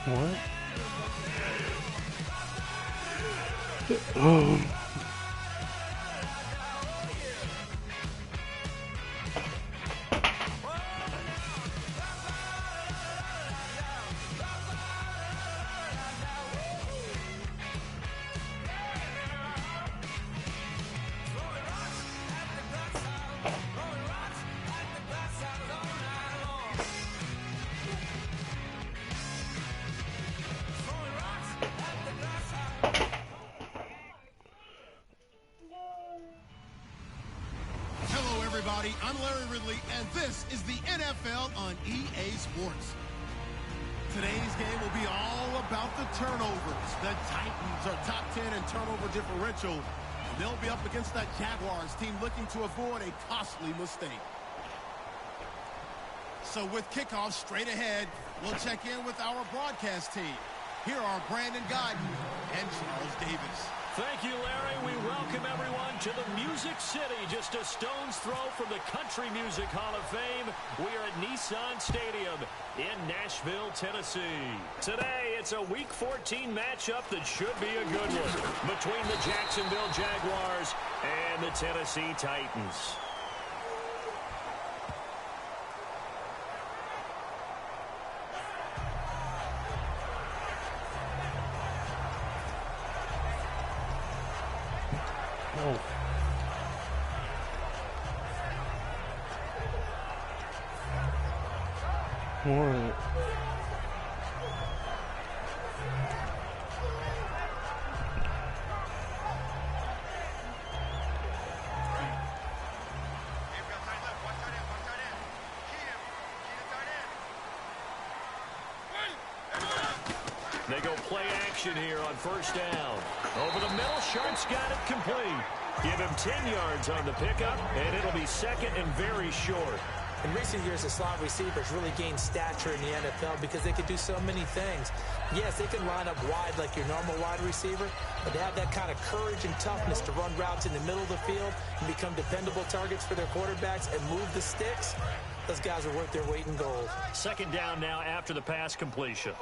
What? Oh. I'm Larry Ridley, and this is the NFL on EA Sports. Today's game will be all about the turnovers. The Titans are top 10 in turnover differential, and they'll be up against that Jaguars team looking to avoid a costly mistake. So with kickoff straight ahead, we'll check in with our broadcast team. Here are Brandon Godden and Charles Davis. Thank you, Larry. We welcome everyone to the Music City, just a stone's throw from the Country Music Hall of Fame. We are at Nissan Stadium in Nashville, Tennessee. Today, it's a Week 14 matchup that should be a good one between the Jacksonville Jaguars and the Tennessee Titans. Oh. What? They go play action here on first down. Over the middle, Sharp's got it complete. Give him 10 yards on the pickup, and it'll be second and very short. In recent years, the slot receivers really gained stature in the NFL because they could do so many things. Yes, they can line up wide like your normal wide receiver, but they have that kind of courage and toughness to run routes in the middle of the field and become dependable targets for their quarterbacks and move the sticks. Those guys are worth their weight in gold. Second down now after the pass completion.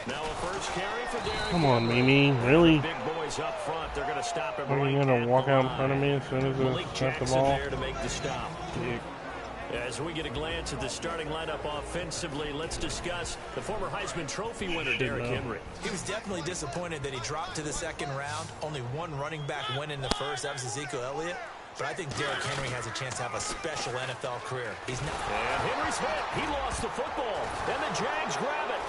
Now a first carry for Derrick. Come on, Mimi. Really? Big boys up front. They're going to stop him. Are you going to walk out in front of me as soon as I snap the ball? There to make the stop. As we get a glance at the starting lineup offensively, let's discuss the former Heisman Trophy winner, Derrick Henry. He was definitely disappointed that he dropped to the second round. Only one running back went in the first. That was Ezekiel Elliott. But I think Derrick Henry has a chance to have a special NFL career. He's not. And Henry's hit. He lost the football. And the Jags grab it.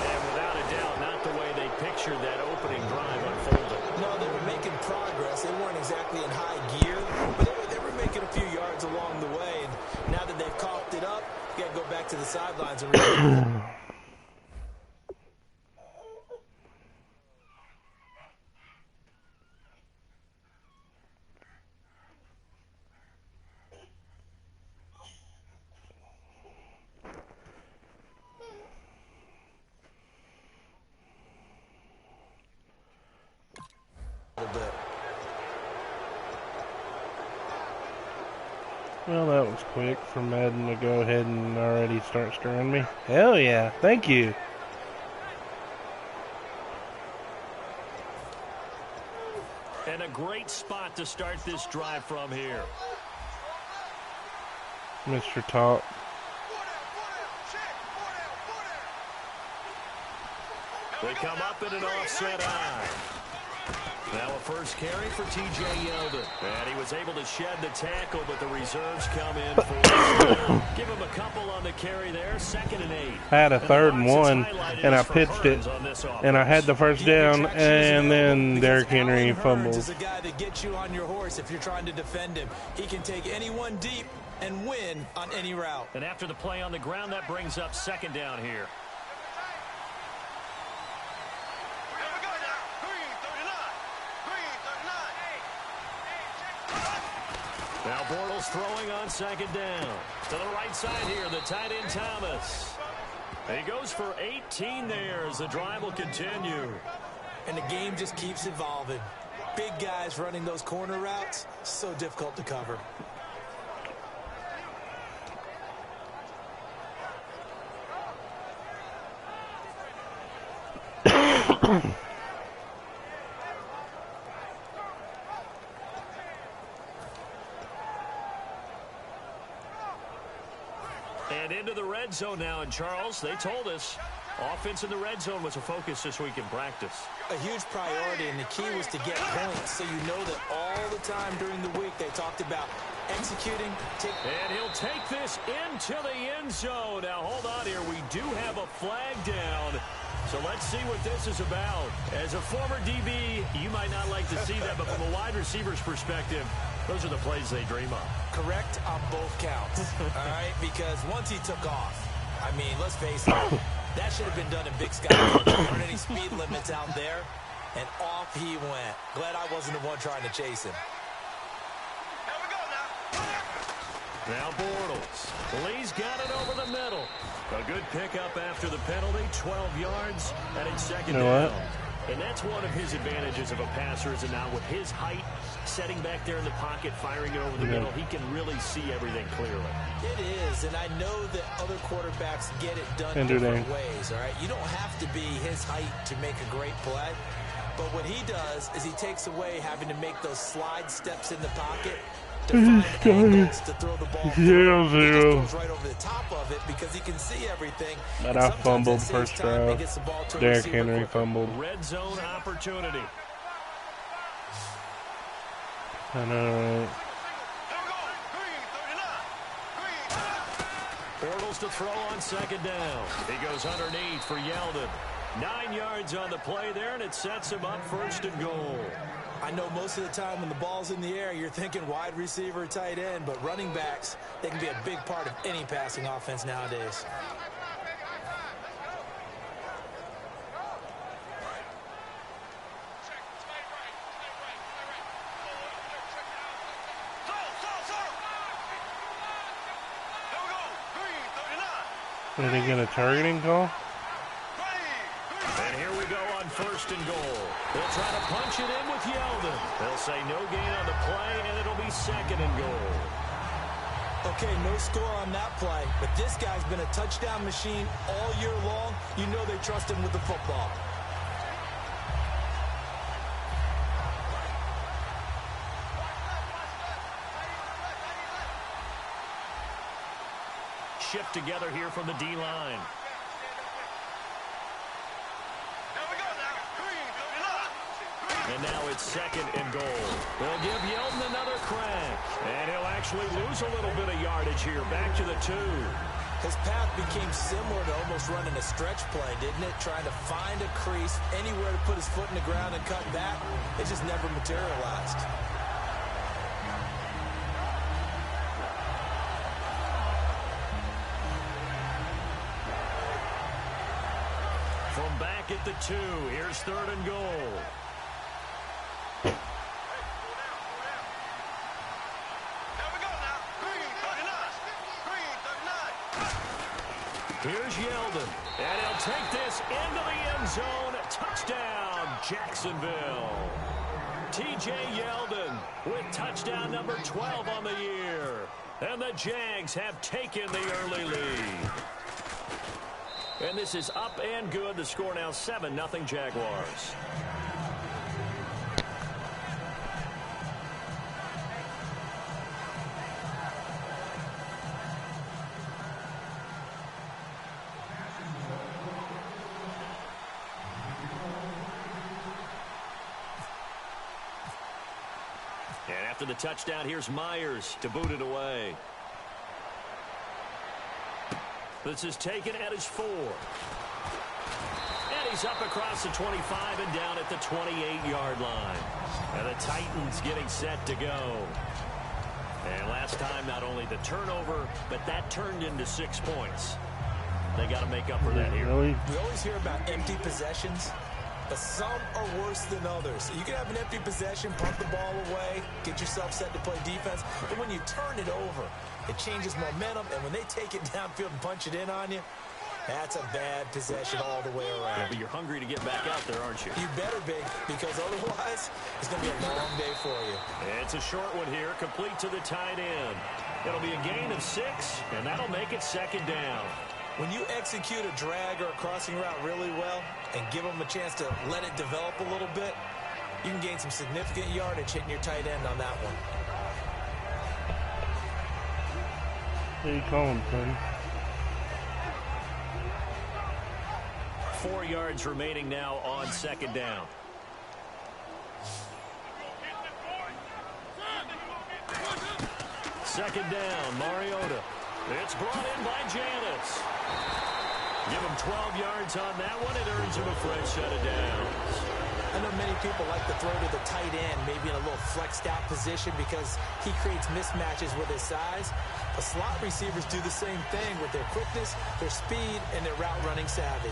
And without a doubt, not the way they pictured that opening drive unfolded. No, they were making progress. They weren't exactly in high gear, but they were making a few yards along the way. And now that they've coughed it up, you got to go back to the sidelines and really Well, that was quick for Madden to go ahead and already start stirring me. Hell yeah. Thank you. And a great spot to start this drive from here. Mr. Talk. They come up in an offset eye. Now a first carry for T.J. Yeldon. And he was able to shed the tackle, but the reserves come in for give him a couple on the carry there. 2nd and 8. I had a 3rd and 1, and I pitched it, and I had the first down, and then Derrick Henry fumbled. Is a guy that gets you on your horse if you're trying to defend him. He can take anyone deep and win on any route. And after the play on the ground, that brings up 2nd down here. Now Bortles throwing on 2nd down. To the right side here, the tight end Thomas. And he goes for 18 there as the drive will continue. And the game just keeps evolving. Big guys running those corner routes, so difficult to cover. And into the red zone now, and Charles, they told us offense in the red zone was a focus this week in practice. A huge priority, and the key was to get points, so you know that all the time during the week they talked about executing. And he'll take this into the end zone. Now, hold on here. We do have a flag down. So let's see what this is about. As a former DB, you might not like to see that, but from a wide receiver's perspective, those are the plays they dream of. Correct on both counts, all right? Because once he took off, I mean, let's face it, that should have been done in Big Sky. There weren't any speed limits out there, and off he went. Glad I wasn't the one trying to chase him. Now Bortles. Lee's got it over the middle. A good pickup after the penalty, 12 yards, and it's second down. And that's one of his advantages of a passer, is now with his height, setting back there in the pocket, firing it over the middle, he can really see everything clearly. It is, and I know that other quarterbacks get it done different ways, all right? You don't have to be his height to make a great play, but what he does is he takes away having to make those slide steps in the pocket to find angles to throw the ball. He just goes right over the top of it because he can see everything. But I fumbled first drive. Derrick Henry fumbled. Red zone opportunity. I know, right? Bortles to throw on second down. He goes underneath for Yeldon. 9 yards on the play there, and it sets him up first and goal. I know most of the time when the ball's in the air, you're thinking wide receiver, tight end, but running backs, they can be a big part of any passing offense nowadays. Are they get a targeting call? And here we go on first and goal. They'll try to punch it in with Yeldon. They'll say no gain on the play, and it'll be second and goal. Okay, no score on that play, but this guy's been a touchdown machine all year long. You know they trust him with the football. Shift together here from the D-line. And now it's second and goal. They'll give Yeldon another crack. And he'll actually lose a little bit of yardage here. Back to the 2. His path became similar to almost running a stretch play, didn't it? Trying to find a crease, anywhere to put his foot in the ground and cut back. It just never materialized. From back at the 2, here's third and goal. Here's Yeldon, and he'll take this into the end zone. Touchdown, Jacksonville. T.J. Yeldon with touchdown number 12 on the year. And the Jags have taken the early lead. And this is up and good. The score now 7-0 Jaguars. And after the touchdown, here's Myers to boot it away. This is taken at his 4. And he's up across the 25 and down at the 28-yard line. And the Titans getting set to go. And last time, not only the turnover, but that turned into 6 points. They got to make up for that here. Really? We always hear about empty possessions, but some are worse than others. You can have an empty possession, pump the ball away, get yourself set to play defense, but when you turn it over, it changes momentum, and when they take it downfield and punch it in on you, that's a bad possession all the way around. Yeah, but you're hungry to get back out there, aren't you? You better be, because otherwise, it's going to be a long day for you. It's a short one here, complete to the tight end. It'll be a gain of 6, and that'll make it second down. When you execute a drag or a crossing route really well and give them a chance to let it develop a little bit, you can gain some significant yardage hitting your tight end on that one. What are you calling, son? 4 yards remaining now on second down. Second down, Mariota. It's brought in by Janis. Give him 12 yards on that one. It earns him a fresh set of downs. I know many people like to throw to the tight end, maybe in a little flexed out position because he creates mismatches with his size. But slot receivers do the same thing with their quickness, their speed, and their route running savvy.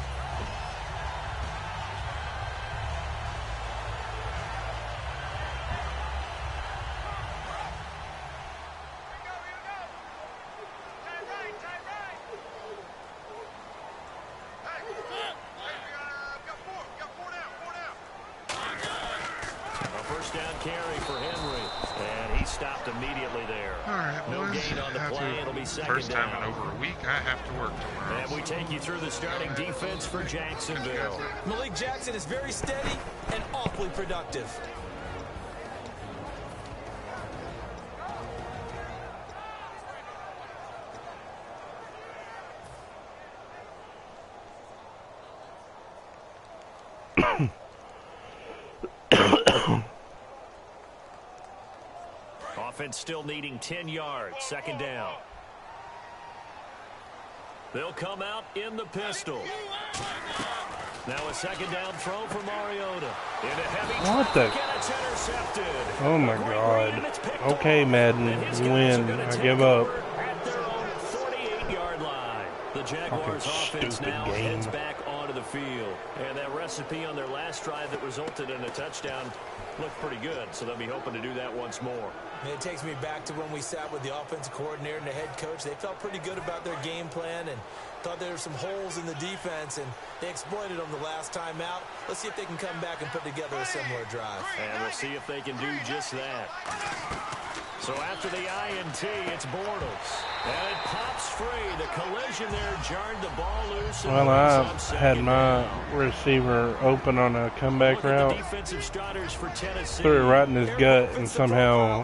First time in over a week, I have to work tomorrow. And we take you through the starting defense for Jacksonville. Malik Jackson is very steady and awfully productive. Offense still needing 10 yards. Second down. They'll come out in the pistol. Now a second down throw for Mariota. Into heavy traffic, and it's intercepted. Oh my God. Okay, Madden, you win. I give up. At their own 48-yard line. The Jaguars offense now heads back onto the field. And that recipe on their last drive that resulted in a touchdown looked pretty good, so they'll be hoping to do that once more. It takes me back to when we sat with the offensive coordinator and the head coach. They felt pretty good about their game plan and thought there were some holes in the defense, and they exploited them the last time out. Let's see if they can come back and put together a similar drive. And we'll see if they can do just that. So after the INT, it's Bortles. And it pops free. The collision there jarred the ball loose. Well, I had my receiver open on a comeback route. Threw it right in his gut, and somehow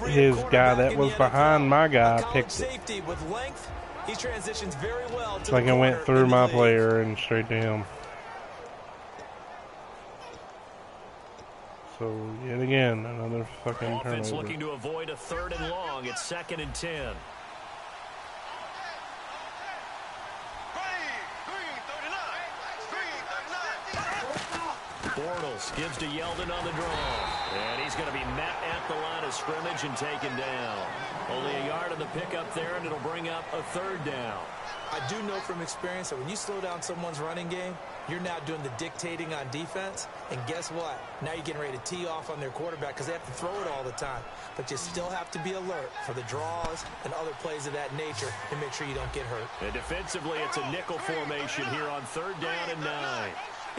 his guy that was behind my guy picked it. It's like it went through my player and straight to him. So, yet again, another fucking Offense turnover. looking to avoid a 3rd and long. It's 2nd and 10. Bortles gives to Yeldon on the draw. And he's going to be met at the line of scrimmage and taken down. Only a yard on the pickup there, and it'll bring up a 3rd down. I do know from experience that when you slow down someone's running game, you're now doing the dictating on defense. And guess what? Now you're getting ready to tee off on their quarterback because they have to throw it all the time. But you still have to be alert for the draws and other plays of that nature to make sure you don't get hurt. And defensively, it's a nickel formation here on 3rd down and 9.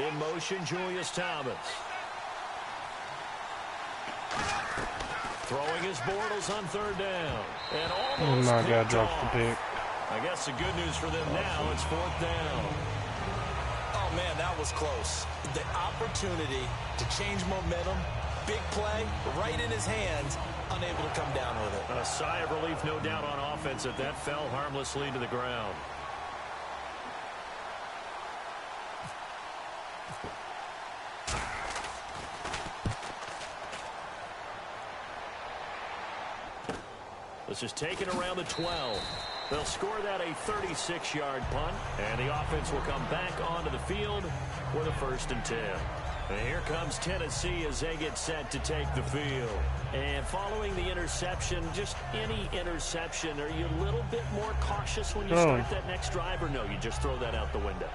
In motion, Julius Thomas. Throwing his Bortles on 3rd down. And almost my God, picked drops the off. pick. I guess the good news for them now, it's 4th down. Oh, man, that was close. The opportunity to change momentum, big play, right in his hands, unable to come down with it. A sigh of relief, no doubt, on offense that fell harmlessly to the ground. This is taken around the 12. They'll score that a 36-yard punt, and the offense will come back onto the field with a 1st and 10. And here comes Tennessee as they get set to take the field. And following the interception, just any interception, are you a little bit more cautious when you start that next drive, or no, you just throw that out the window?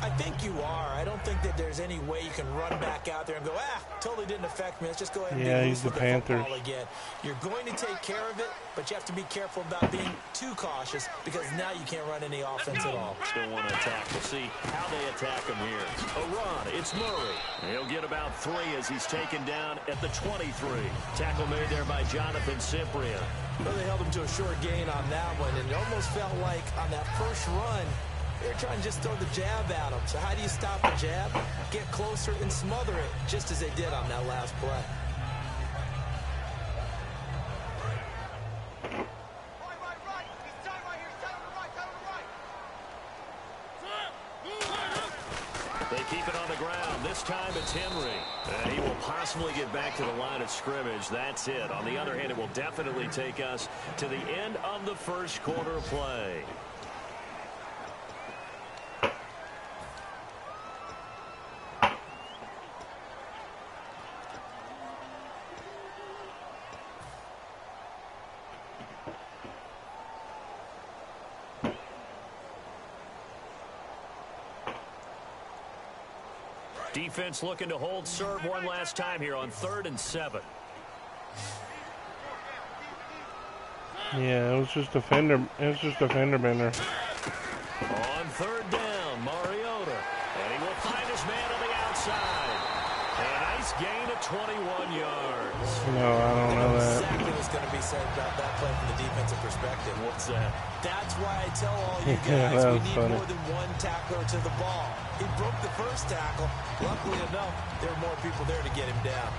I think you are. I don't think that there's any way you can run back out there and go, totally didn't affect me. Let's just go ahead and be loose with the football again. You're going to take care of it, but you have to be careful about being too cautious because now you can't run any offense at all. Still want to attack. We'll see how they attack him here. A run. It's Murray. He'll get about 3 as he's taken down at the 23. Tackle made there by Jonathan Cyprien. Well, they held him to a short gain on that one, and it almost felt like on that first run, they're trying to just throw the jab at him. So how do you stop a jab? Get closer and smother it, just as they did on that last play. They keep it on the ground. This time it's Henry. And he will possibly get back to the line of scrimmage. That's it. On the other hand, it will definitely take us to the end of the first quarter play. Defense looking to hold serve one last time here on 3rd and 7. Yeah, it was just a fender bender. On 3rd down, Mariota. And he will find his man on the outside. And a nice gain of 21 yards. No, I don't know that. Exactly what's going to be said about that play from the defensive perspective. What's that? That's why I tell all you guys we need more than one tackler to the ball. He broke the first tackle. Luckily enough, there were more people there to get him down.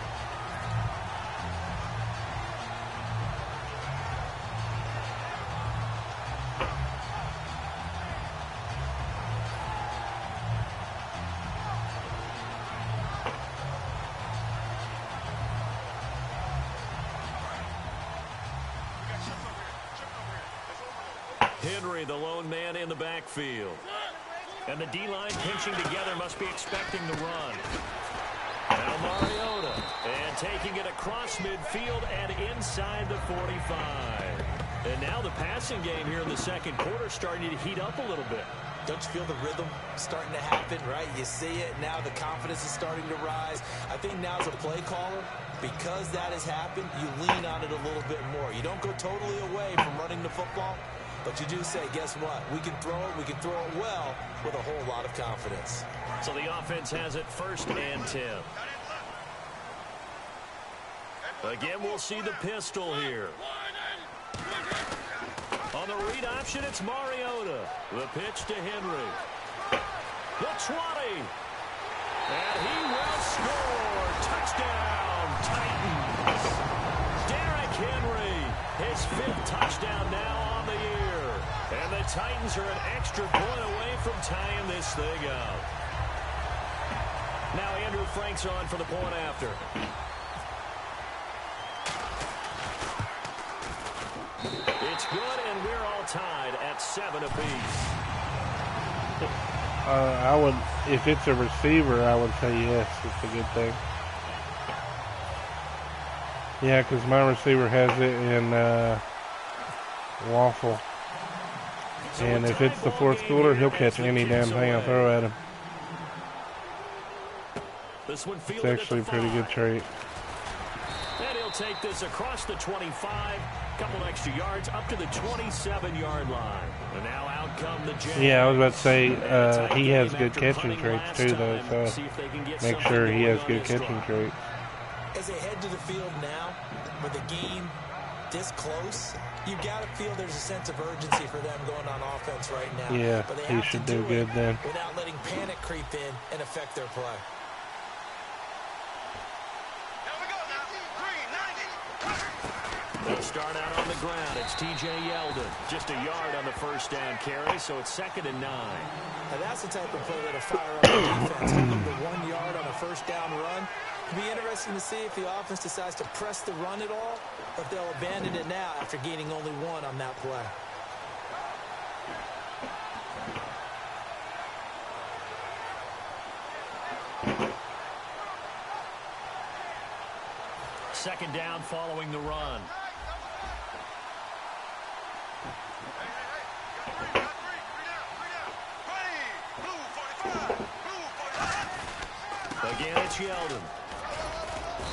Henry, the lone man in the backfield. And the D-line pinching together must be expecting the run. Now Mariota. And taking it across midfield and inside the 45. And now the passing game here in the second quarter starting to heat up a little bit. Don't you feel the rhythm starting to happen, right? You see it. Now the confidence is starting to rise. I think now as a play caller, because that has happened, you lean on it a little bit more. You don't go totally away from running the football. But you do say, guess what? We can throw it well with a whole lot of confidence. So the offense has it 1st and 10. Again, we'll see the pistol here. On the read option, it's Mariota. The pitch to Henry. The 20. And he will score. Touchdown, Titans. Derrick Henry, his 5th touchdown now on the year. And the Titans are an extra point away from tying this thing up. Now Andrew Frank's on for the point after. It's good, and we're all tied at 7 apiece. I would, if it's a receiver, I would say yes. It's a good thing. Yeah, because my receiver has it in waffle. And if it's the 4th quarter, he'll catch any damn thing I throw at him. It's actually a pretty good trait. And he'll take this across the 25, couple extra yards up to the 27-yard line. And now out come the Jags. Yeah, I was about to say he has good catching traits too, though. So make sure he has good catching traits. As they head to the field now, with the game this close, you've got to feel there's a sense of urgency for them going on offense right now. Yeah, but they he should do good then. Without letting panic creep in and affect their play. They'll start out on the ground. It's T.J. Yeldon. Just a yard on the 1st down carry, so it's 2nd and 9. Now that's the type of play that'll fire up the defense. Give them the 1 yard on a 1st down run. It'll be interesting to see if the offense decides to press the run at all, or if they'll abandon it now after gaining only 1 on that play. Second down following the run. Three down. Blue 45. Again, it's Yeldon.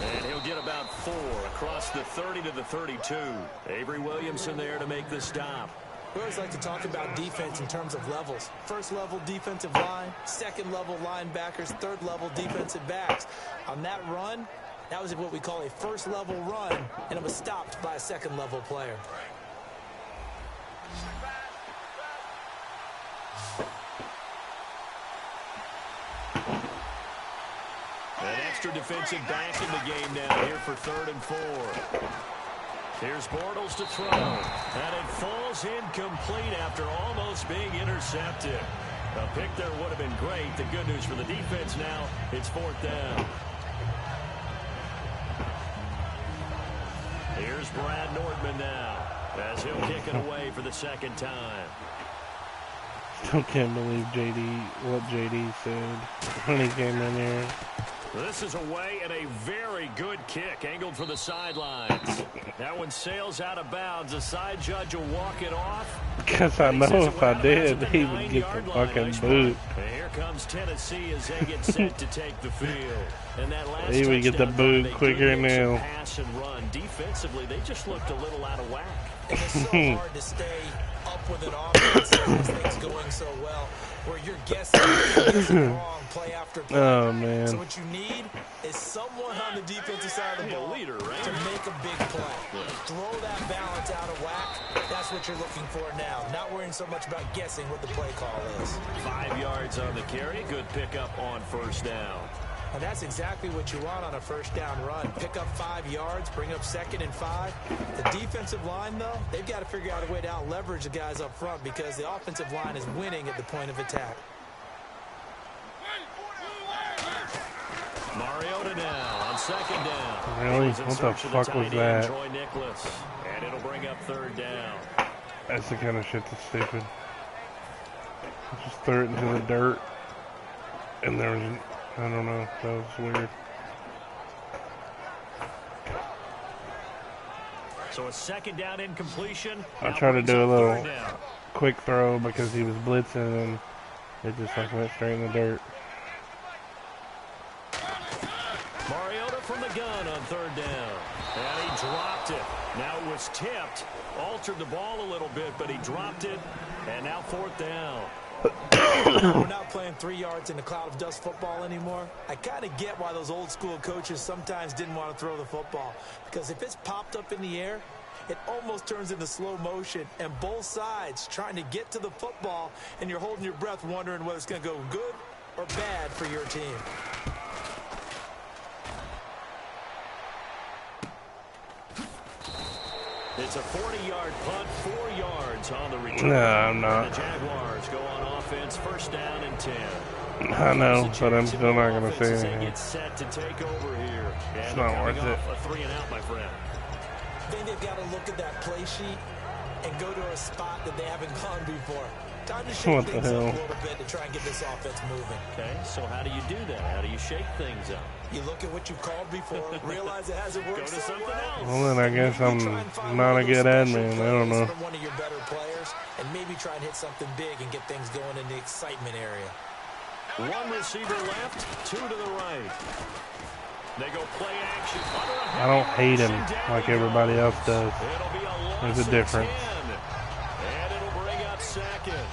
And he'll get about 4 across the 30 to the 32. Avery Williamson there to make the stop. We always like to talk about defense in terms of levels. First level defensive line, second level linebackers, third level defensive backs. On that run, that was what we call a first level run, and it was stopped by a second level player. An extra defensive back in the game now here for 3rd and 4. Here's Bortles to throw, and it falls incomplete after almost being intercepted. A pick there would have been great. The good news for the defense now, it's 4th down. Here's Brad Nordman now, as he'll kick it away for the 2nd time. Still can't believe what JD said when he came in here. This is away and a very good kick angled for the sidelines. That one sails out of bounds. The side judge will walk it off. Because I know if I did, he would get the fucking boot. And here comes Tennessee as they get set to take the field. And that last he would get the boot quicker now. Pass and run. Defensively, they just looked a little out of whack. And it's so hard to stay up with an offense as things going so well, where you're guessing wrong play after play. Oh, man. So what you need is someone on the defensive side of the ball leader, right? to make a big play. Throw that balance out of whack. That's what you're looking for now. Not worrying so much about guessing what the play call is. 5 yards on the carry. Good pickup on 1st down. And that's exactly what you want on a 1st down run. Pick up 5 yards, bring up 2nd and 5. The defensive line, though, they've got to figure out a way to out-leverage the guys up front because the offensive line is winning at the point of attack. Mariota now on 2nd down. Really? What the fuck was that? Troy Nicholas. And it'll bring up 3rd down. That's the kind of shit that's stupid. Just throw it into the dirt. And there was, I don't know, that was weird. So a 2nd down incompletion. I tried to do a little quick throw because he was blitzing and it just like went straight in the dirt. Mariota from the gun on 3rd down. And he dropped it. Now it was tipped. Altered the ball a little bit, but he dropped it. And now 4th down. We're not playing 3 yards in a cloud of dust football anymore. I kind of get why those old school coaches sometimes didn't want to throw the football. Because if it's popped up in the air, it almost turns into slow motion. And both sides trying to get to the football, and you're holding your breath wondering whether it's going to go good or bad for your team. It's a 40-yard punt, 4 yards on the return. No, I'm not. The Jaguars go on offense, 1st down and 10. I know, but I'm still not going to say anything. Get set to take over here. It's not worth it. A 3 and out, my friend. I think they've got to look at that play sheet and go to a spot that they haven't gone before. Time to shake things up a little bit to try and get this offense moving. Okay, so how do you do that? How do you shake things up? You look at what you've called before, realize it hasn't worked so well. Well, then I guess I'm not a good admin. I don't know. From one of your better players, and maybe try and hit something big and get things going in the excitement area. 1 receiver left, 2 to the right. They go play action. I don't hate him like everybody else does. There's a difference. And it'll bring up 2nd.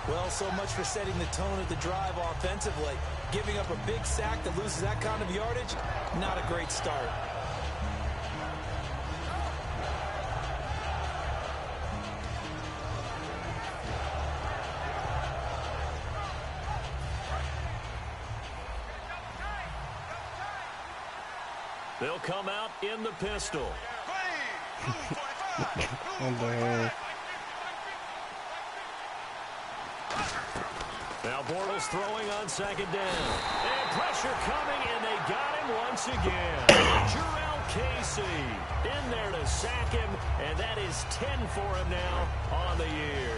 Well, so much for setting the tone of the drive offensively. Giving up a big sack that loses that kind of yardage, not a great start. They'll come out in the pistol. What the hell? Now Bortles throwing on 2nd down. And pressure coming, and they got him once again. Jarrell Casey in there to sack him, and that is 10 for him now on the year.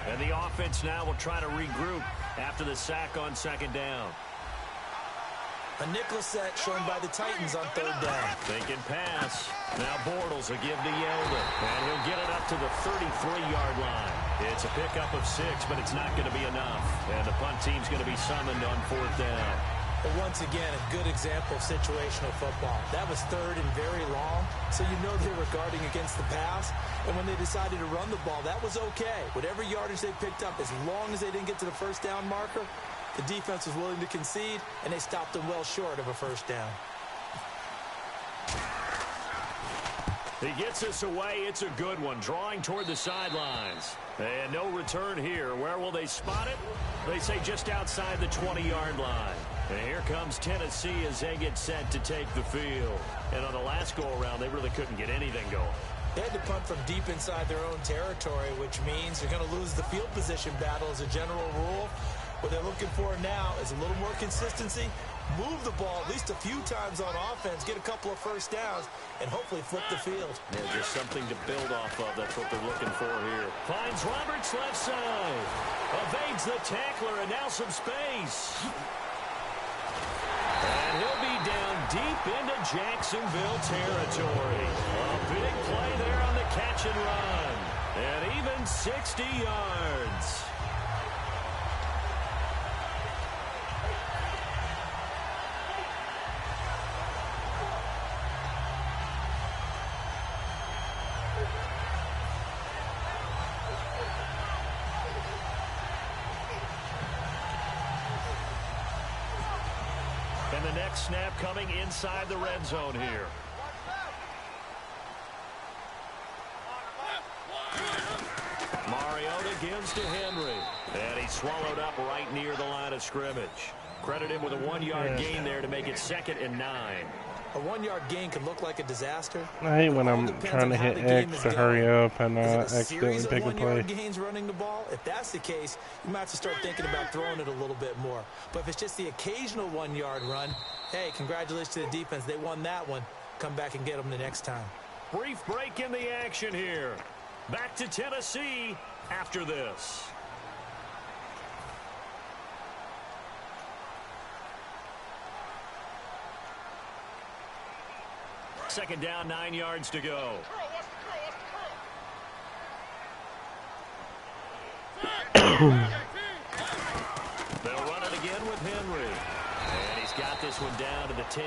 And the offense now will try to regroup after the sack on 2nd down. A nickel set shown by the Titans on third down. Thinking pass. Now Bortles will give to Yeldon. And he'll get it up to the 33-yard line. It's a pickup of 6, but it's not going to be enough. And the punt team's going to be summoned on fourth down. But once again, a good example of situational football. That was third and very long, so you know they were guarding against the pass. And when they decided to run the ball, that was okay. Whatever yardage they picked up, as long as they didn't get to the first down marker, the defense was willing to concede, and they stopped them well short of a first down. He gets us away. It's a good one, drawing toward the sidelines. And no return here. Where will they spot it? They say just outside the 20-yard line. And here comes Tennessee as they get set to take the field. And on the last go-around, they really couldn't get anything going. They had to punt from deep inside their own territory, which means they're going to lose the field position battle as a general rule. What they're looking for now is a little more consistency, move the ball at least a few times on offense, get a couple of first downs, and hopefully flip the field. Yeah, just something to build off of. That's what they're looking for here. Finds Roberts left side. Evades the tackler, and now some space. And he'll be down deep into Jacksonville territory. A big play there on the catch and run. And even 60 yards. And the next snap coming inside the red zone here. Mariota gives to Henry. And he's swallowed up right near the line of scrimmage. Credit him with a 1-yard gain there to make it 2nd and 9. A 1-yard gain can look like a disaster. I hate when I'm trying to hit X to hurry up and accidentally pick a play. Gains running the ball? If that's the case, you might have to start thinking about throwing it a little bit more. But if it's just the occasional 1-yard run, hey, congratulations to the defense. They won that one. Come back and get them the next time. Brief break in the action here. Back to Tennessee after this. Second down, 9 yards to go. They'll run it again with Henry. And he's got this one down to the 10.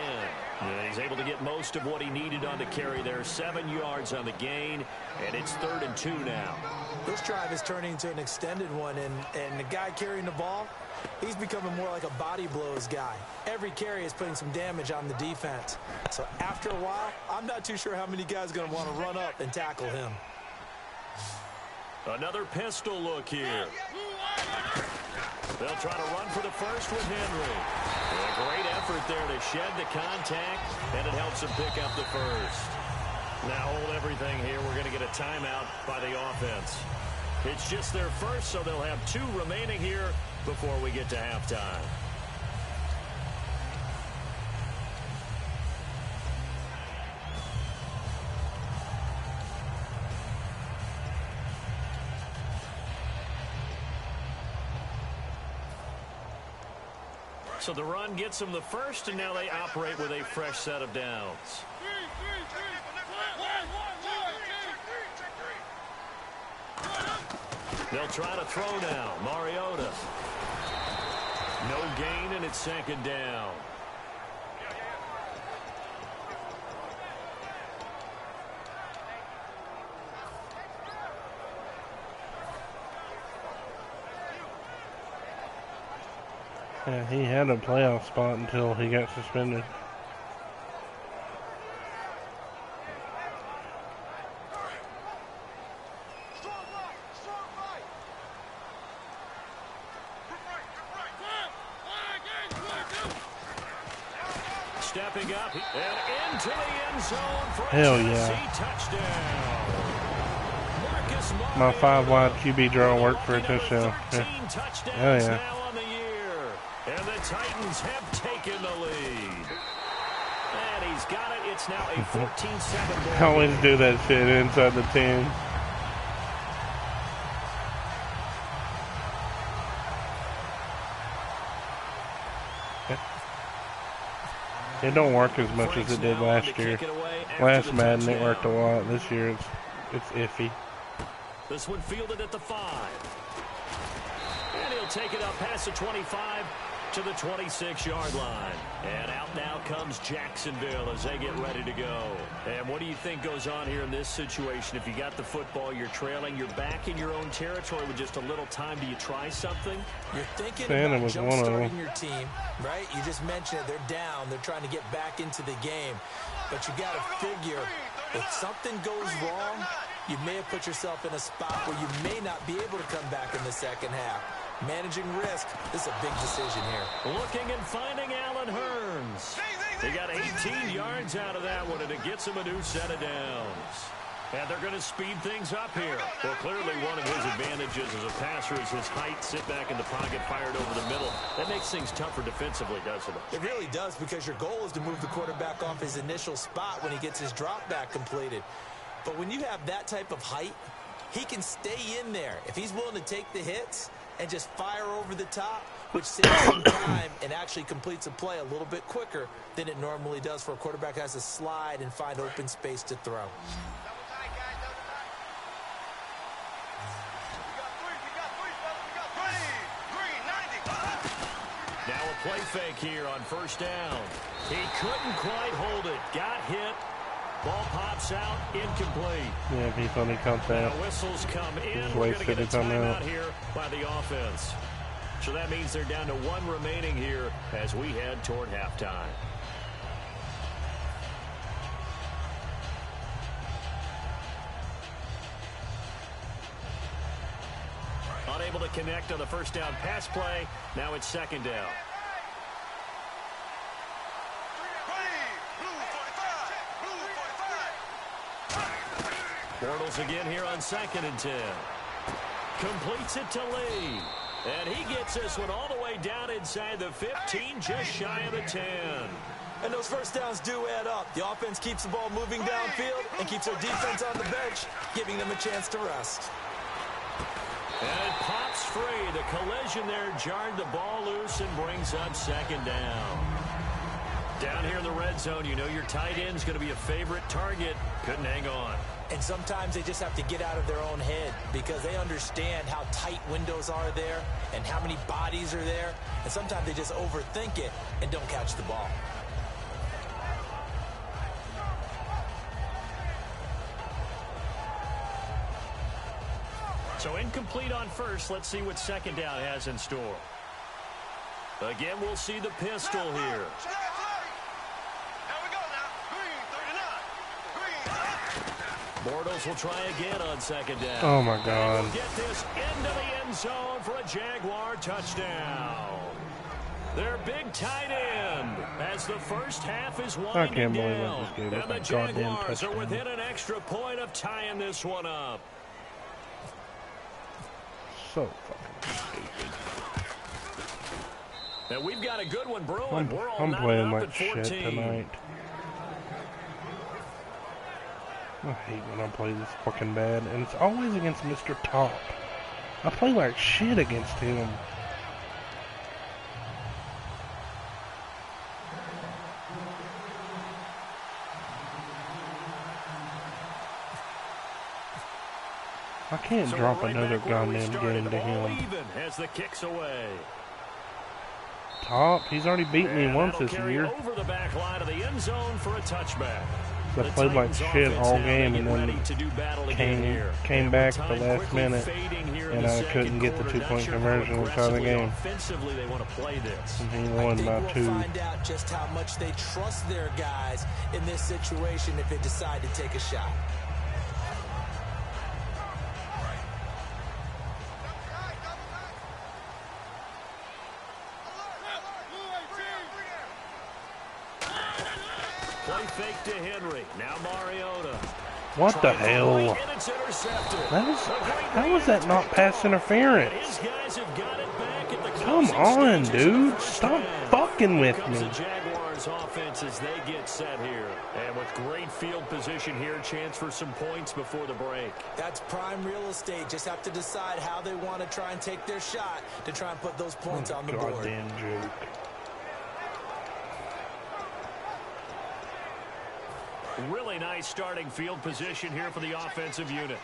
And he's able to get most of what he needed on the carry there. 7 yards on the gain, and it's 3rd and 2 now. This drive is turning into an extended one, and the guy carrying the ball, he's becoming more like a body blows guy. Every carry is putting some damage on the defense. So after a while, I'm not too sure how many guys are going to want to run up and tackle him. Another pistol look here. They'll try to run for the first with Henry. A great effort there to shed the contact, and it helps him pick up the first. Now hold everything here. We're going to get a timeout by the offense. It's just their first, so they'll have 2 remaining here before we get to halftime. So the run gets them the first, and now they operate with a fresh set of downs. They'll try to throw now. Mariota. No gain, and it's 2nd down. Yeah, he had a playoff spot until he got suspended. Stepping up and into the end zone for a Tennessee touchdown. My 5-wide QB draw worked for a touchdown. Yeah. Hell yeah. Now on the year. And the Titans have taken the lead. And he's got it. It's now a 14-7 ball. I always do that shit inside the 10. It don't work as much as it did last year. Last Madden it worked a lot. This year it's iffy. This one fielded at the 5. And he'll take it up past the 25 to the 26-yard line. And out now comes Jacksonville as they get ready to go. And what do you think goes on here in this situation? If you got the football, you're trailing, you're back in your own territory with just a little time. Do you try something? You're thinking about jump-starting your team, right? You just mentioned it. They're down. They're trying to get back into the game. But you got to figure, if something goes wrong, you may have put yourself in a spot where you may not be able to come back in the second half. Managing risk, this is a big decision here. Looking and finding Allen Hurns. He got 18 yards out of that one, and it gets him a new set of downs. And they're going to speed things up here. Well, clearly one of his advantages as a passer is his height. Sit back in the pocket, fired over the middle. That makes things tougher defensively, doesn't it? It really does, because your goal is to move the quarterback off his initial spot when he gets his drop back completed. But when you have that type of height, he can stay in there. If he's willing to take the hits and just fire over the top, which saves some time and actually completes a play a little bit quicker than it normally does for a quarterback who has to slide and find open space to throw. Now a play fake here on first down. He couldn't quite hold it. Got hit. Ball pops out, incomplete. Yeah, he thought he caught that. Now whistles come in. We're going to get a timeout here by the offense. So that means they're down to 1 remaining here as we head toward halftime. Unable to connect on the first down pass play. Now it's second down. Bortles again here on 2nd and 10. Completes it to Lee. And he gets this one all the way down inside the 15, just shy of the 10. And those first downs do add up. The offense keeps the ball moving downfield and keeps their defense on the bench, giving them a chance to rest. And it pops free. The collision there jarred the ball loose and brings up second down. Down here in the red zone, you know your tight end's going to be a favorite target. Couldn't hang on. And sometimes they just have to get out of their own head because they understand how tight windows are there and how many bodies are there. And sometimes they just overthink it and don't catch the ball. So incomplete on first. Let's see what second down has in store. Again, we'll see the pistol here. Bortles will try again on second down. Oh, my God. We'll get this into the end zone for a Jaguar touchdown. Their big tight end as the first half is winding down. And the Jaguars are within an extra point of tying this one up. So fucking stupid. And we've got a good one brewing. We're all I'm playing up like at 14. shit tonight. I hate when I play this fucking bad, and it's always against Mr. Top. I play like shit against him. I can't drop another goddamn game to him. As the kicks away. Top, he's already beaten me once this year. Over the back line of the end zone for a touchback. I played like shit all game and then came back at the last minute and I couldn't get the 2-point conversion and tie the game. Offensively, they want to play this. And he won by 2. We'll find out just how much they trust their guys in this situation if they decide to take a shot. Play fake to Henry. Now Mariota. What the hell? How was that not pass interference? Come on, dude. Stop fucking with me. The Jaguars offense as they get set here. And with great field position here, chance for some points before the break. That's prime real estate. Just have to decide how they want to try and take their shot to try and put those points on the board. Goddamn joke. Really nice starting field position here for the offensive unit.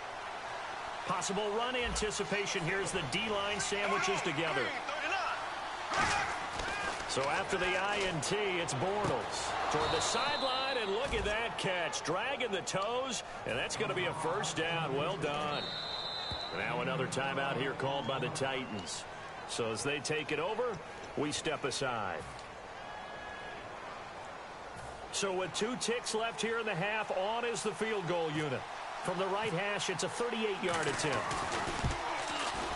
Possible run anticipation here as the D-line sandwiches together. So after the INT, it's Bortles toward the sideline, and look at that catch. Dragging the toes, and that's going to be a first down. Well done. Now another timeout here called by the Titans. So as they take it over, we step aside. So with 2 ticks left here in the half, on is the field goal unit. From the right hash, it's a 38-yard attempt.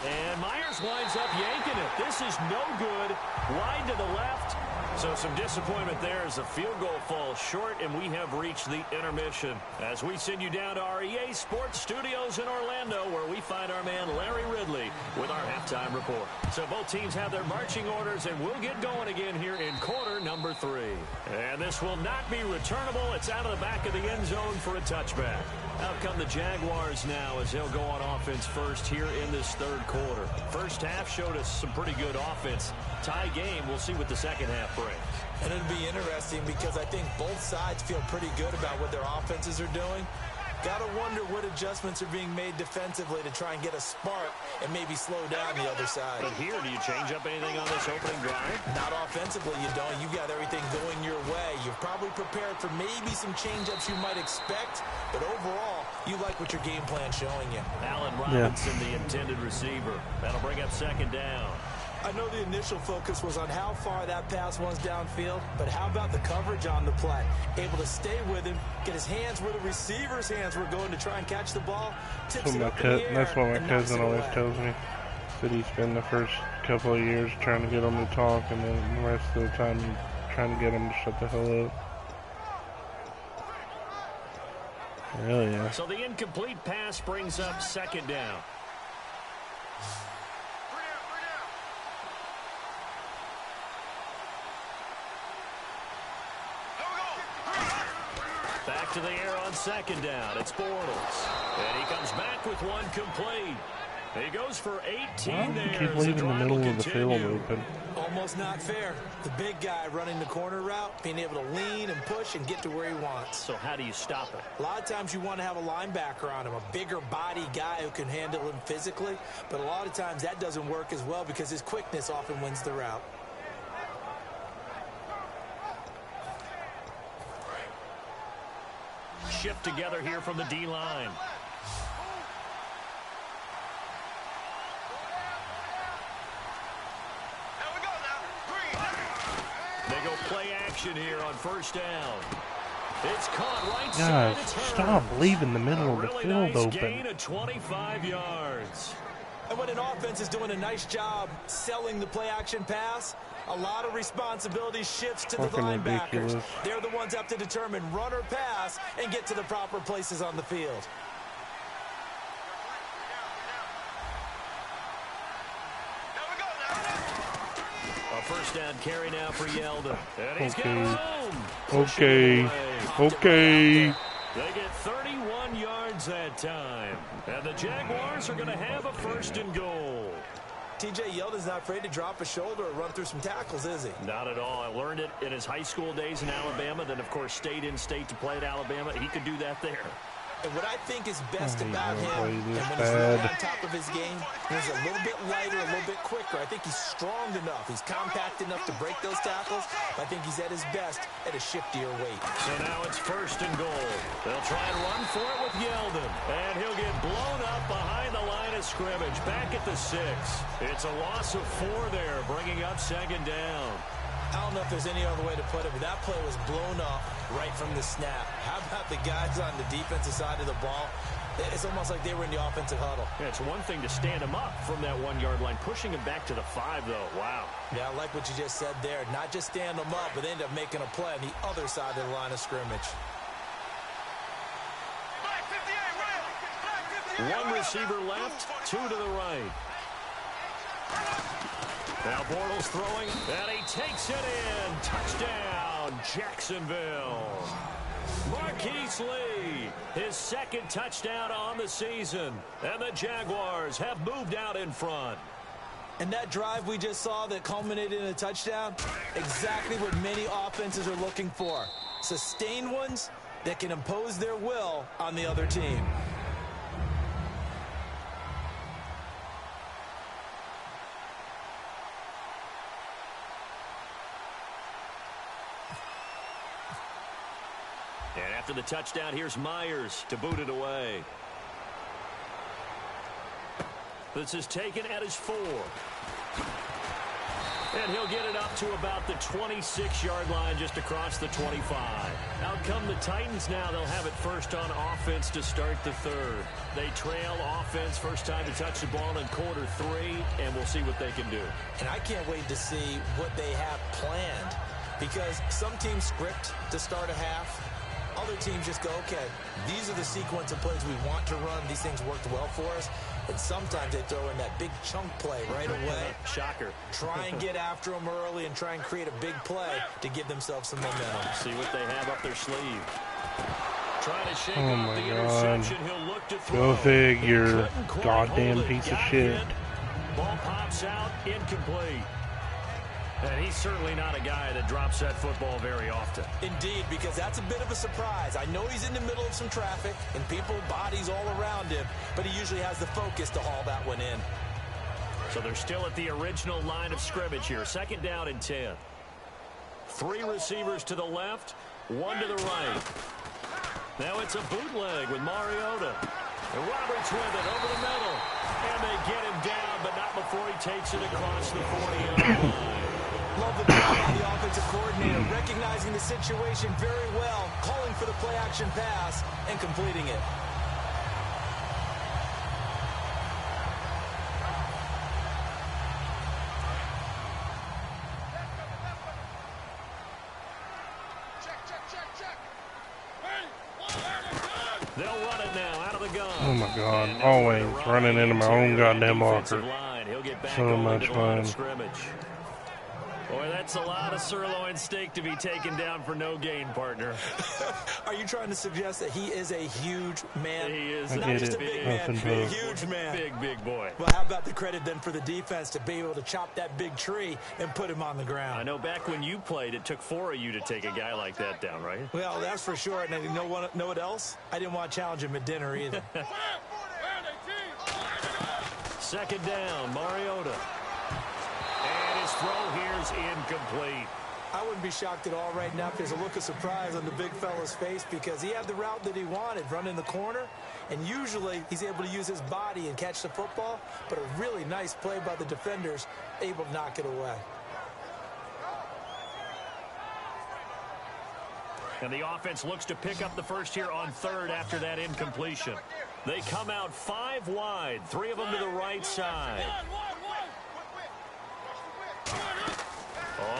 And Myers winds up yanking it. This is no good. Wide to the left. So some disappointment there as the field goal falls short, and we have reached the intermission. As we send you down to our EA Sports Studios in Orlando, where we find our man Larry Ridley with our halftime report. So both teams have their marching orders, and we'll get going again here in quarter number 3. And this will not be returnable. It's out of the back of the end zone for a touchback. Out come the Jaguars now as they'll go on offense first here in this third quarter. First half showed us some pretty good offense. Tie game. We'll see what the second half brings. And it'll be interesting because I think both sides feel pretty good about what their offenses are doing. Got to wonder what adjustments are being made defensively to try and get a spark and maybe slow down the other side. But here, do you change up anything on this opening drive? Not offensively, you don't. You've got everything going your way. You've probably prepared for maybe some change-ups you might expect, but overall, you like what your game plan's showing you. Allen Robinson, the intended receiver. That'll bring up second down. I know the initial focus was on how far that pass was downfield, but how about the coverage on the play? Able to stay with him, get his hands where the receiver's hands were going to try and catch the ball. That's what my cousin always tells me. That he spent the first couple of years trying to get him to talk, and then the rest of the time trying to get him to shut the hell up. Hell yeah. So the incomplete pass brings up second down. Back to the air on second down. It's Bortles. And he comes back with one complete. He goes for 18 there. Keep leaving the middle of the field open. Almost not fair. The big guy running the corner route, being able to lean and push and get to where he wants. So how do you stop it? A lot of times you want to have a linebacker on him, a bigger body guy who can handle him physically. But a lot of times that doesn't work as well because his quickness often wins the route. Shift together here from the D-line. They go play action here on first down. It's caught right side. Guys, stop leaving the middle of the really field nice open. Gain of 25 yards. And when an offense is doing a nice job selling the play action pass, a lot of responsibility shifts to the linebackers. Ridiculous. They're the ones have to determine run or pass and get to the proper places on the field. A first down carry now for Yeldon. And he's got room. Okay. They get 31 yards that time. And the Jaguars are going to have a first and goal. TJ Yeldon's not afraid to drop a shoulder or run through some tackles, is he? Not at all. I learned it in his high school days in Alabama. Then, of course, stayed in state to play at Alabama. He could do that there. And what I think is best about him, and when he's really on top of his game, he's a little bit lighter, a little bit quicker. I think he's strong enough. He's compact enough to break those tackles. I think he's at his best at a shiftier weight. So now it's first and goal. They'll try and run for it with Yeldon. And he'll get blown up behind the line of scrimmage. Back at the 6. It's a loss of 4 there, bringing up second down. I don't know if there's any other way to put it, but that play was blown up right from the snap. How about the guys on the defensive side of the ball? It's almost like they were in the offensive huddle. Yeah, it's one thing to stand him up from that 1-yard line. Pushing him back to the 5, though. Wow. Yeah, I like what you just said there. Not just stand them up, but end up making a play on the other side of the line of scrimmage. One receiver left, 2 to the right. Now Bortles throwing, and he takes it in. Touchdown, Jacksonville. Marquise Lee, his second touchdown on the season. And the Jaguars have moved out in front. And that drive we just saw that culminated in a touchdown, exactly what many offenses are looking for. Sustained ones that can impose their will on the other team. And after the touchdown, here's Myers to boot it away. This is taken at his 4. And he'll get it up to about the 26-yard line, just across the 25. Out come the Titans now. They'll have it first on offense to start the third. They trail offense first time to touch the ball in quarter 3, and we'll see what they can do. And I can't wait to see what they have planned, because some teams script to start a half. Other teams just go, okay, these are the sequence of plays we want to run. These things worked well for us. And sometimes they throw in that big chunk play right away. Shocker. Try and get after them early and try and create a big play to give themselves some momentum. See what they have up their sleeve. Trying to shake off the interception. He'll look to throw. Go figure, goddamn piece of shit. Ball pops out, incomplete. And he's certainly not a guy that drops that football very often. Indeed, because that's a bit of a surprise. I know he's in the middle of some traffic and people, bodies all around him, but he usually has the focus to haul that one in. So they're still at the original line of scrimmage here. 2nd down and 10. 3 receivers to the left, 1 to the right. Now it's a bootleg with Mariota. And Roberts with it over the middle. And they get him down, but not before he takes it across the 40-yard line. Love the job by the offensive coordinator, recognizing the situation very well, calling for the play-action pass, and completing it. They'll run it now out of the gun. Oh my God, always running into my own goddamn locker. So much fun. Boy, that's a lot of sirloin steak to be taken down for no gain, partner. Are you trying to suggest that he is a huge man? He is not just a big man, a huge man. Big boy. Well, how about the credit then for the defense to be able to chop that big tree and put him on the ground? I know back when you played, it took 4 of you to take a guy like that down, right? Well, that's for sure. And you know what else? I didn't want to challenge him at dinner either. 2nd down, Mariota. And his throw here's incomplete. I wouldn't be shocked at all right now if there's a look of surprise on the big fella's face, because he had the route that he wanted, running the corner, and usually he's able to use his body and catch the football, but a really nice play by the defenders, able to knock it away. And the offense looks to pick up the first here on 3rd after that incompletion. They come out 5 wide, 3 of them to the right side.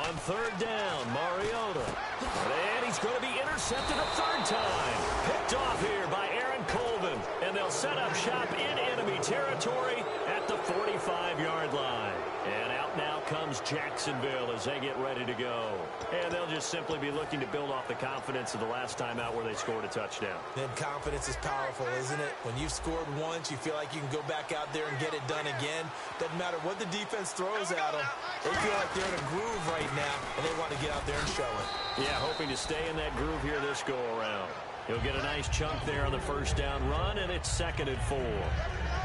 On 3rd down, Mariota. And he's going to be intercepted a 3rd time. Picked off here by Aaron Colvin. And they'll set up shop in enemy territory at the 45-yard line. And out now comes Jacksonville as they get ready to go. And they'll just simply be looking to build off the confidence of the last time out where they scored a touchdown. Then confidence is powerful, isn't it? When you've scored once, you feel like you can go back out there and get it done again. Doesn't matter what the defense throws at them. They feel like they're in a groove right now, and they want to get out there and show it. Yeah, hoping to stay in that groove here this go-around. He'll get a nice chunk there on the 1st down run, and it's 2nd and 4.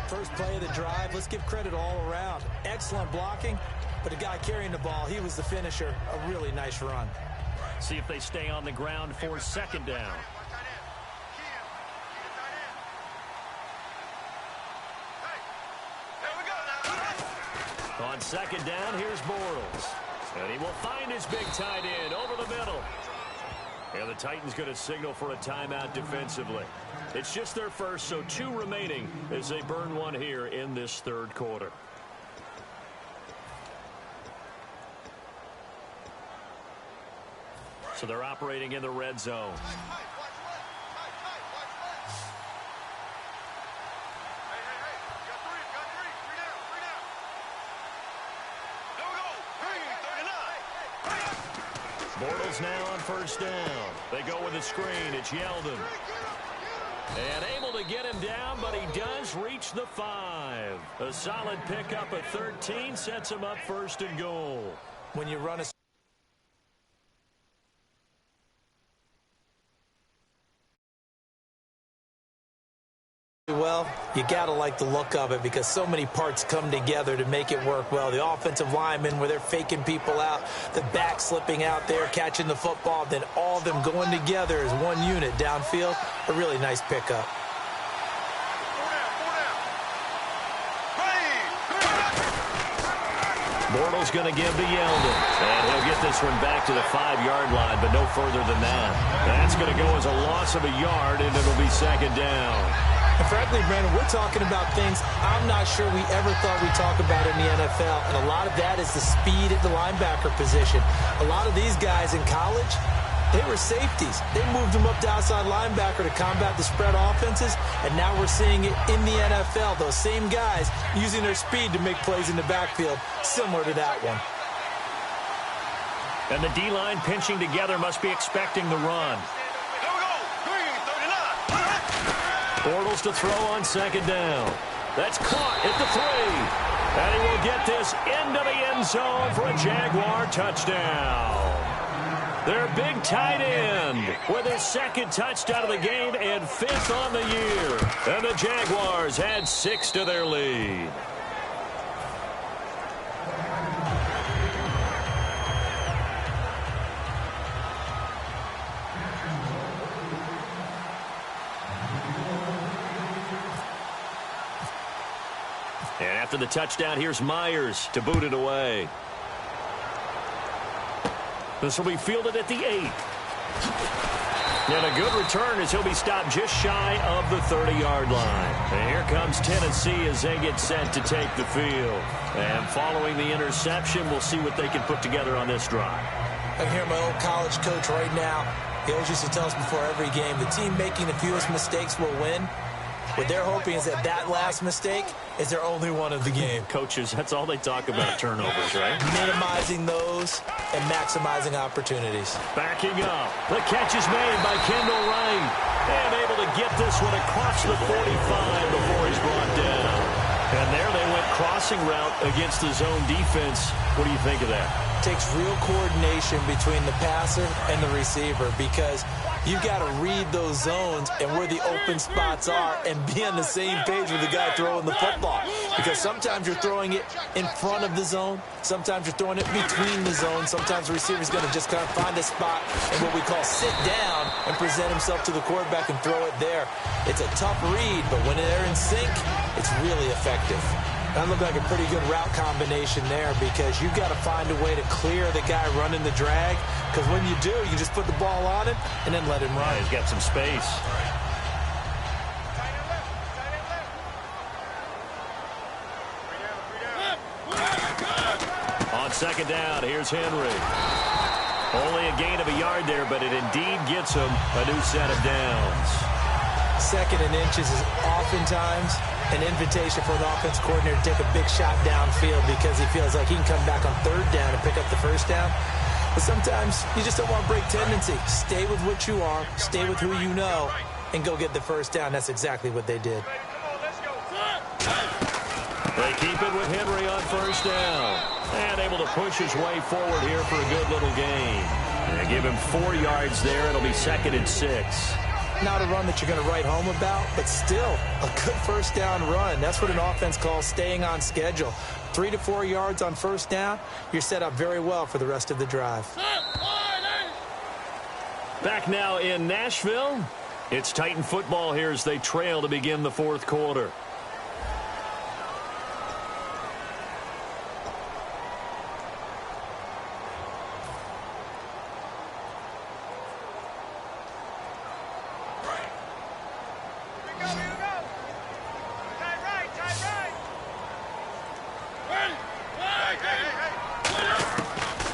First play of the drive, let's give credit all around. Excellent blocking, but the guy carrying the ball, he was the finisher. A really nice run. See if they stay on the ground for 2nd down. On 2nd down, here's Bortles. And he will find his big tight end over the middle. And the Titans going to signal for a timeout defensively. It's just their first, so 2 remaining as they burn one here in this 3rd quarter. So they're operating in the red zone. Bortles now on 1st down. They go with a screen. It's Yeldon. And able to get him down, but he does reach the 5. A solid pickup at 13 sets him up 1st and goal. When you run a Well, you got to like the look of it because so many parts come together to make it work well. The offensive linemen where they're faking people out, the back slipping out there, catching the football, then all of them going together as one unit downfield. A really nice pickup. Bortles going to give to Yeldon. And he'll get this one back to the 5-yard line, but no further than that. That's going to go as a loss of a yard, and it'll be second down. And frankly, Brandon, we're talking about things I'm not sure we ever thought we'd talk about in the NFL, and a lot of that is the speed at the linebacker position. A lot of these guys in college, they were safeties. They moved them up to outside linebacker to combat the spread offenses, and now we're seeing it in the NFL. Those same guys using their speed to make plays in the backfield, similar to that one. And the D-line pinching together must be expecting the run. Bortles to throw on second down. That's caught at the 3. And he will get this into the end zone for a Jaguar touchdown. Their big tight end with his second touchdown of the game and 5th on the year. And the Jaguars add 6 to their lead. And after the touchdown, here's Myers to boot it away. This will be fielded at the 8. And a good return as he'll be stopped just shy of the 30-yard line. And here comes Tennessee as they get set to take the field. And following the interception, we'll see what they can put together on this drive. I'm hearing my old college coach right now. He always used to tell us before every game, the team making the fewest mistakes will win. What they're hoping is that last mistake is their only one of the game. Coaches, that's all they talk about, turnovers, right? Minimizing those and maximizing opportunities. Backing up. The catch is made by Kendall Wright. And able to get this one across the 45 before he's brought down. And there they went crossing route against the zone defense. What do you think of that? Takes real coordination between the passer and the receiver because you've got to read those zones and where the open spots are and be on the same page with the guy throwing the football. Because sometimes you're throwing it in front of the zone. Sometimes you're throwing it between the zones. Sometimes the receiver's going to just kind of find a spot and what we call sit down and present himself to the quarterback and throw it there. It's a tough read, but when they're in sync, it's really effective. That looked like a pretty good route combination there because you've got to find a way to clear the guy running the drag because when you do, you just put the ball on him and then let him run. He's got some space. On second down, here's Henry. Only a gain of a yard there, but it indeed gets him a new set of downs. Second and inches is oftentimes an invitation for an offense coordinator to take a big shot downfield because he feels like he can come back on third down and pick up the first down. But sometimes you just don't want to break tendency. Stay with what you are, stay with who you know, and go get the first down. That's exactly what they did. They keep it with Henry on first down. And able to push his way forward here for a good little gain. They give him 4 yards there. It'll be 2nd and 6. Not a run that you're going to write home about, but still a good first down run. That's what an offense calls staying on schedule. 3 to 4 yards on first down, you're set up very well for the rest of the drive. Back now in Nashville. It's Titan football here as they trail to begin the 4th quarter.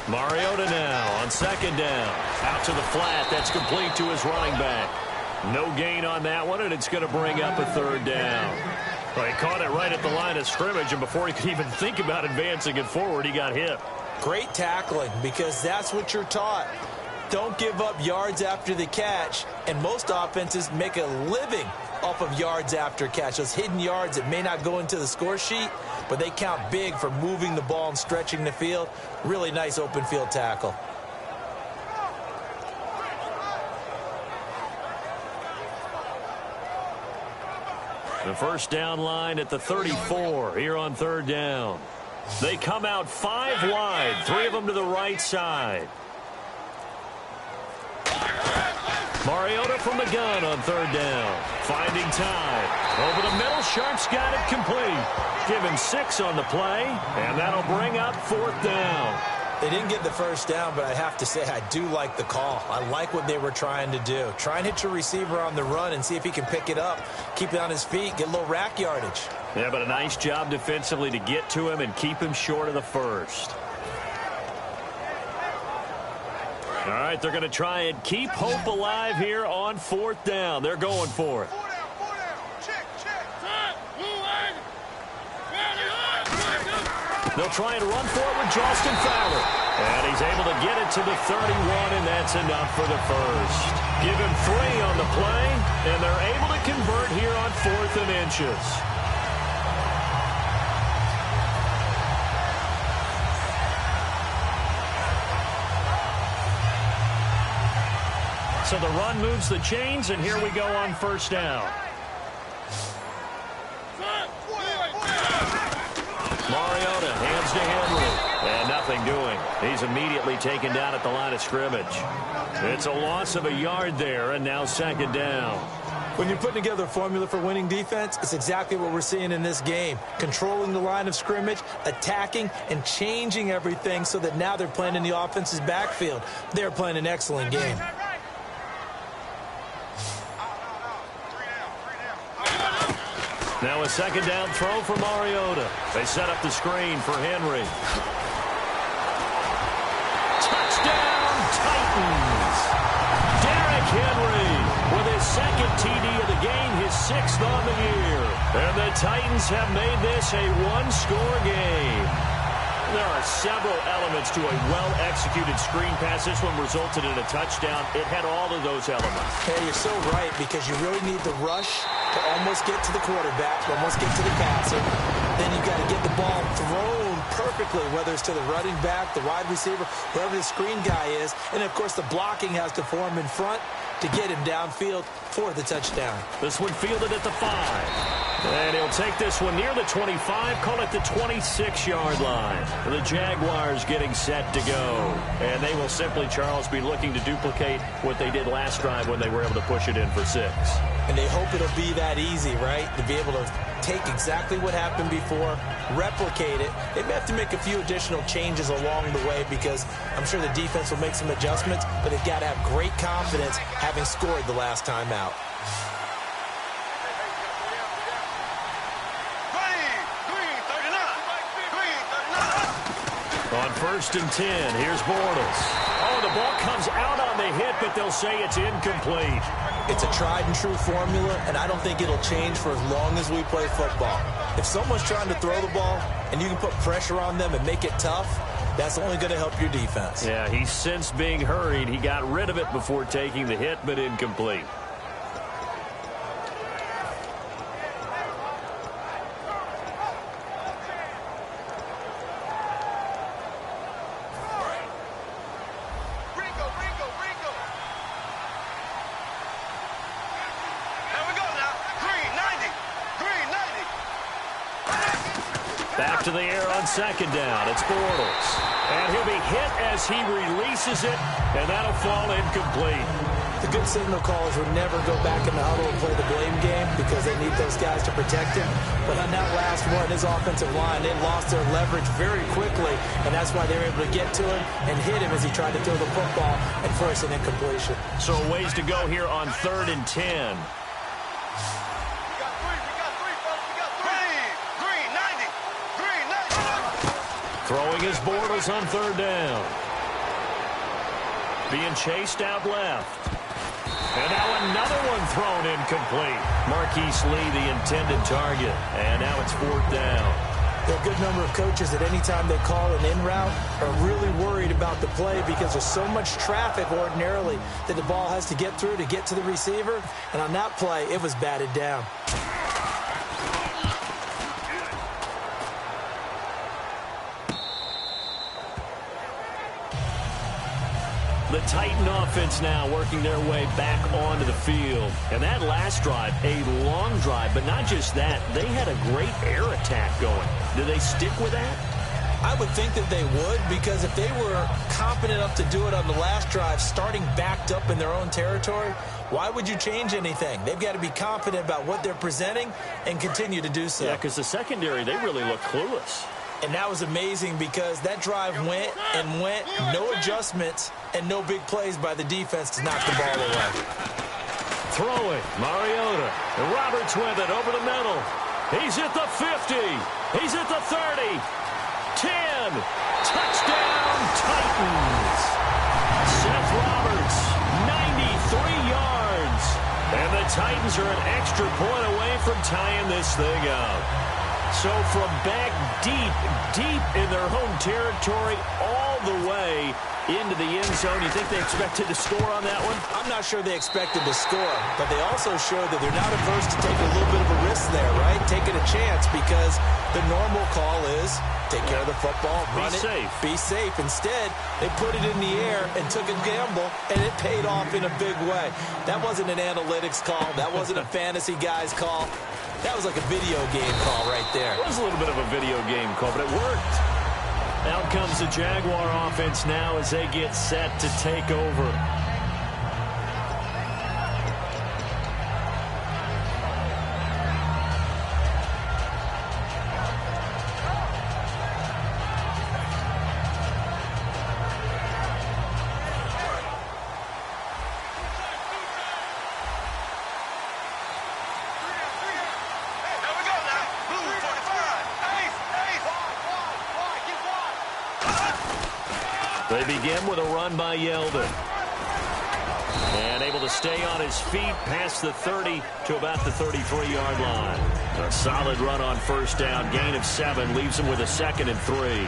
Mariota now on second down. Out to the flat. That's complete to his running back. No gain on that one, and it's going to bring up a 3rd down. Well, he caught it right at the line of scrimmage, and before he could even think about advancing it forward, he got hit. Great tackling because that's what you're taught. Don't give up yards after the catch, and most offenses make a living off of yards after catch. Those hidden yards that may not go into the score sheet, but they count big for moving the ball and stretching the field. Really nice open field tackle. The first down line at the 34 here on third down. They come out 5 wide, 3 of them to the right side. Mariota from the gun on third down. Finding time. Over the middle, Sharp's got it complete. Give him 6 on the play, and that'll bring up 4th down. They didn't get the first down, but I have to say I do like the call. I like what they were trying to do. Try and hit your receiver on the run and see if he can pick it up. Keep it on his feet, get a little rack yardage. Yeah, but a nice job defensively to get to him and keep him short of the first. All right, they're going to try and keep hope alive here on 4th down. They're going for it. They'll try and run for it with Charleston Fowler. And he's able to get it to the 31, and that's enough for the first. Give him 3 on the play, and they're able to convert here on 4th and inches. So the run moves the chains, and here we go on first down. Mariota hands to Henry. And nothing doing. He's immediately taken down at the line of scrimmage. It's a loss of a yard there, and now 2nd down. When you're putting together a formula for winning defense, it's exactly what we're seeing in this game. Controlling the line of scrimmage, attacking, and changing everything so that now they're playing in the offense's backfield. They're playing an excellent game. Now a 2nd down throw for Mariota. They set up the screen for Henry. Touchdown, Titans! Derrick Henry with his 2nd TD of the game, his 6th on the year. And the Titans have made this a 1-score game. There are several elements to a well-executed screen pass. This one resulted in a touchdown. It had all of those elements. Hey, you're so right, because you really need the rush to almost get to the quarterback, almost get to the passer. Then you've got to get the ball thrown perfectly, whether it's to the running back, the wide receiver, whoever the screen guy is. And, of course, the blocking has to form in front to get him downfield for the touchdown. This one fielded at the 5. And he'll take this one near the 25, call it the 26-yard line. The Jaguars getting set to go. And they will simply, Charles, be looking to duplicate what they did last drive when they were able to push it in for 6. And they hope it'll be that easy, right? To be able to take exactly what happened before, replicate it. They may have to make a few additional changes along the way, because I'm sure the defense will make some adjustments, but they've got to have great confidence having scored the last time out. On 1st and 10, here's Bortles. Oh, the ball comes out on the hit, but they'll say it's incomplete. It's a tried-and-true formula, and I don't think it'll change for as long as we play football. If someone's trying to throw the ball and you can put pressure on them and make it tough, that's only going to help your defense. Yeah, he sensed being hurried. He got rid of it before taking the hit, but incomplete. Back to the air on 2nd down. It's Bortles. And he'll be hit as he releases it, and that'll fall incomplete. The good signal callers would never go back in the huddle and play the blame game, because they need those guys to protect him. But on that last one, his offensive line, they lost their leverage very quickly, and that's why they were able to get to him and hit him as he tried to throw the football and force an incompletion. So a ways to go here on 3rd and 10. Throwing his Bortles on 3rd down. Being chased out left. And now another one thrown incomplete. Marquise Lee, the intended target. And now it's 4th down. There are a good number of coaches that any time they call an in route are really worried about the play, because there's so much traffic ordinarily that the ball has to get through to get to the receiver. And on that play, it was batted down. The Titan offense now working their way back onto the field. And that last drive, a long drive, but not just that. They had a great air attack going. Do they stick with that? I would think that they would, because if they were competent enough to do it on the last drive, starting backed up in their own territory, why would you change anything? They've got to be confident about what they're presenting and continue to do so. Yeah, because the secondary, they really look clueless. And that was amazing because that drive went and went, no adjustments and no big plays by the defense to knock the ball away. Throwing, Mariota. And Roberts with it over the middle. He's at the 50. He's at the 30. 10. Touchdown, Titans. Seth Roberts, 93 yards. And the Titans are an extra point away from tying this thing up. So from back deep in their home territory all the way into the end zone, you think they expected to score on that one? I'm not sure they expected to score, but they also showed that they're not averse to taking a little bit of a risk there, right? Taking a chance, because the normal call is take care of the football, run it, be safe. Instead, they put it in the air and took a gamble, and it paid off in a big way. That wasn't an analytics call. That wasn't a fantasy guy's call. That was like a video game call right there. It was a little bit of a video game call, but it worked. Out comes the Jaguar offense now as they get set to take over. They begin with a run by Yeldon. And able to stay on his feet past the 30 to about the 33-yard line. A solid run on first down. Gain of 7 leaves him with a 2nd and 3.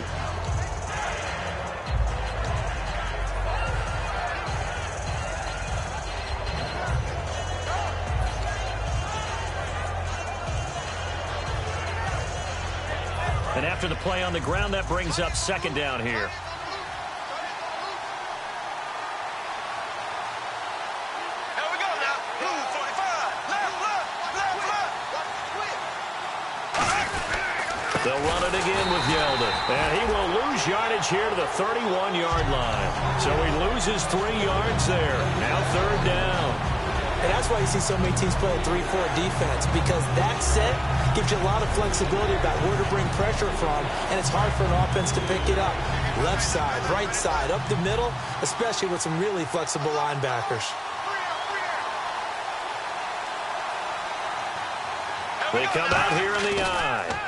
And after the play on the ground, that brings up 2nd down here. They'll run it again with Yeldon. And he will lose yardage here to the 31-yard line. So he loses 3 yards there. Now 3rd down. And that's why you see so many teams play a 3-4 defense, because that set gives you a lot of flexibility about where to bring pressure from, and it's hard for an offense to pick it up. Left side, right side, up the middle, especially with some really flexible linebackers. They come out here in the eye.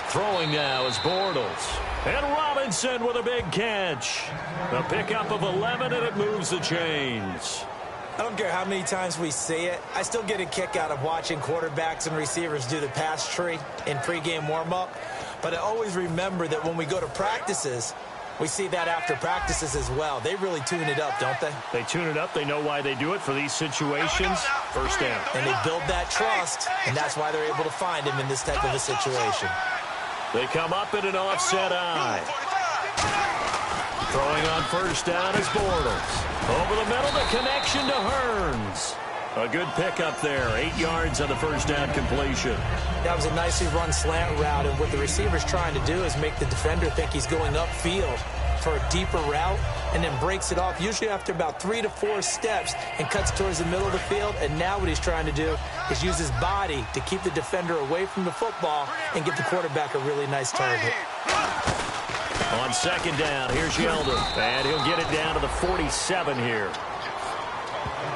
Throwing now is Bortles. And Robinson with a big catch. A pickup of 11, and it moves the chains. I don't care how many times we see it. I still get a kick out of watching quarterbacks and receivers do the pass tree in pregame warm-up. But I always remember that when we go to practices, we see that after practices as well. They really tune it up, don't they? They tune it up. They know why they do it for these situations. First down. And they build that trust, and that's why they're able to find him in this type of a situation. They come up in an offset eye. Throwing on first down is Bortles. Over the middle, the connection to Hearns. A good pickup there. 8 yards on the first down completion. That was a nicely run slant route, and what the receiver's trying to do is make the defender think he's going upfield for a deeper route, and then breaks it off, usually after about 3 to 4 steps, and cuts towards the middle of the field. And now what he's trying to do is use his body to keep the defender away from the football and give the quarterback a really nice target. On second down, here's Yeldon, and he'll get it down to the 47 here.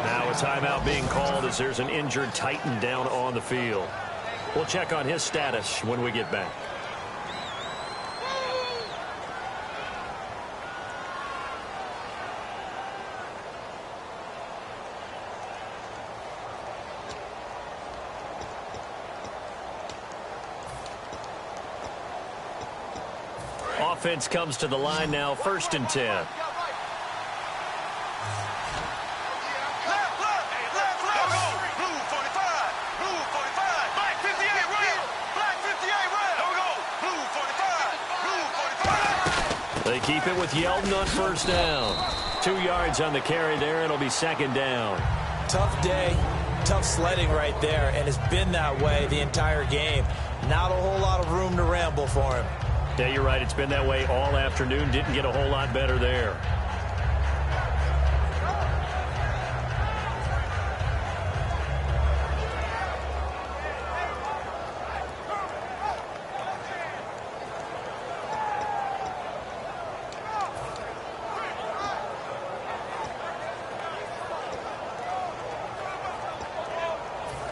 Now a timeout being called as there's an injured Titan down on the field. We'll check on his status when we get back. Offense comes to the line now, 1st and 10. They keep it with Yeldon on first down. 2 yards on the carry there. It'll be second down. Tough day, tough sledding right there, and it's been that way the entire game. Not a whole lot of room to ramble for him. Yeah, you're right. It's been that way all afternoon. Didn't get a whole lot better there.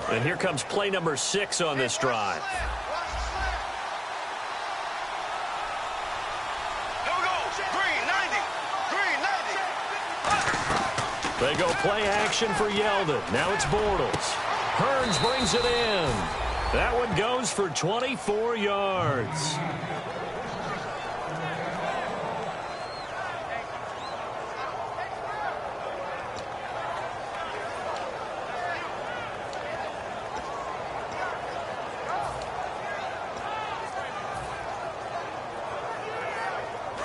And here comes play number 6 on this drive. They go play action for Yeldon. Now it's Bortles. Hearns brings it in. That one goes for 24 yards.